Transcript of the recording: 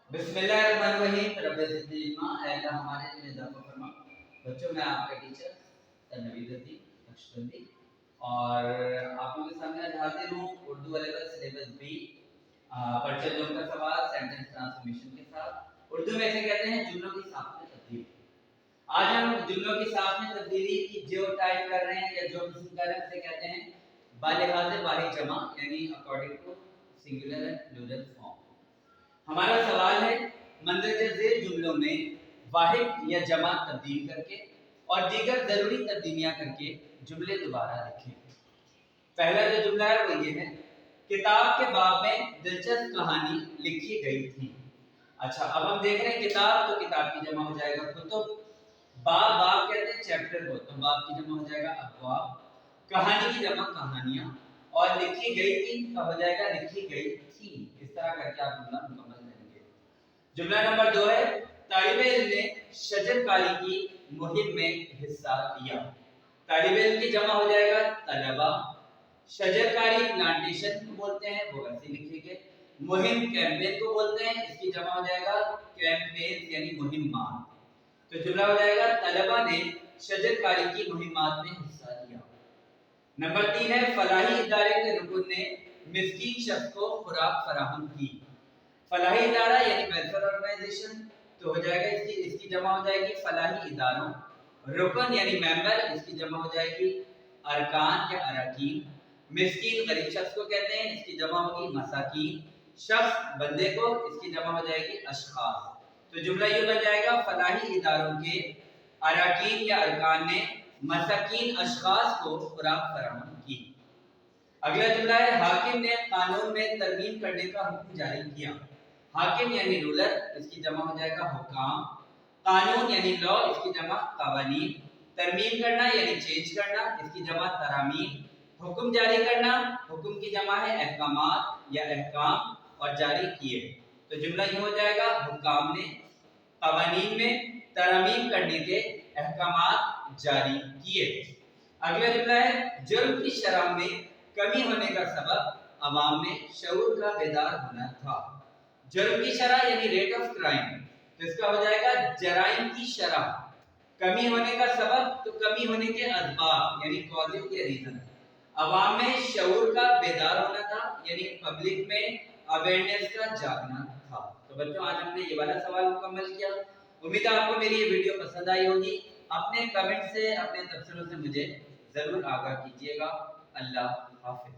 बिस्मिल्लाहिर्रहमानिर्रहीम रब्बि ज़िदनी इल्मा। ऐ अल्लाह हमारे इल्म में इज़ाफ़ा फरमा। बच्चों, मैं आपका टीचर नवीदुद्दीन नक्शबंदी और आप लोगों के सामने आज हाजिर हूँ उर्दू वाले का सिलेबस बी परचेज़ों का सवाल सेंटेंस ट्रांसफॉर्मेशन के साथ। उर्दू में इसे कहते हैं जुमलों की साख में तब्दीली। आज हम जुमलों की साख में तब्दीली की जो टाइप कर रहे हैं या जो किस्म कर रहे हैं उसे कहते हैं बालिग़ात वाहिद जमा, यानी according to singular and plural form. हमारा सवाल है मंदरजे ज़ेल जुमलों में वाहिद या जमा तब्दील करके और दीगर जरूरी तब्दीलियां करके जुमले दोबारा लिखें। पहला जो जुमला है वो ये है, किताब के बाब में दिलचस्प कहानी लिखी गई थी। अच्छा, अब हम देख रहे हैं किताब, तो किताब की जमा हो जाएगा कुतुब। बाब, बाब कहते हैं चैप्टर को, तो बाब की जमा हो जाएगा अबवाब। कहानी की जमा कहानियां और लिखी गई थी का हो जाएगा लिखी गई थी। इस तरह करके आप जुमला मुकम्मल करेंगे। जुमला नंबर 2 है, तालिबे इल्म ने शजरकारी की मुहिम में हिस्सा लिया। तालिबे इल्म की जमा हो जाएगा तलबा। शजरकारी प्लांटेशन को बोलते हैं, वो वैसे लिखेंगे। मुहिम कैंपेन को बोलते हैं, इसकी जमा हो जाएगा कैंपेन यानी मुहिम्मात। तो जुमला हो जाएगा तलबा ने शजरकारी की मुहिम्मात में हिस्सा लिया। नंबर 3 है, फलाही इदारे के रुकन ने मिस्कीन शख्स को खुराक फराहम की। फलाही इदारा यानी वेलफेयर ऑर्गेनाइजेशन, तो हो जाएगा इसकी जमा हो जाएगी फलाही इदारों। रुकन यानी मेंबर, इसकी जमा हो जाएगी अरकान या अरकान। मिस्कीन गरीब शख्स को कहते हैं, इसकी जमा होगी मसाकीन। शख्स बंदे को, इसकी जमा हो जाएगी अशखास। तो जुमला ये बन जाएगा फलाही इदारों के अरकान या अरकान ने मसाकीन अशखास को खुराक फराहम की। अगला जुमला है, हाकिम ने कानून में तरमीम करने का हुक्म जारी किया। हाकिम यानी रूलर, इसकी जमा हो जाएगा हुकाम। कानून यानी लॉ, इसकी जमा कवानीन। तरमीम करना यानी चेंज करना, इसकी जमा तरामीम। हुक्म जारी करना, हुक्म की जमा है अहकामात या अहकाम और जारी किए। तो जुमला ये हो जाएगा, हुकाम ने कवानीन में तरामीम करने के अहकामात जारी किए। अगला जुमला है, जुर्म की शरह में कमी होने का सबब अवाम में शऊर का बेदार होना था। जुर्म की शरह यानी रेट ऑफ क्राइम, तो इसका हो जाएगा जराइम की शरह। कमी होने का सबब, तो कमी होने के असबाब यानी कॉजेज या रीजन। अवाम में शऊर का बेदार होना था यानी पब्लिक में अवेयरनेस का जागना था। तो बच्चों, आज हमने ये वाला सवाल मुकम्मल किया। उम्मीद है आपको मेरी ये वीडियो पसंद आई होगी। अपने कमेंट से, अपने तबसरों से मुझे जरूर आगाह कीजिएगा। अल्लाह हाफिज।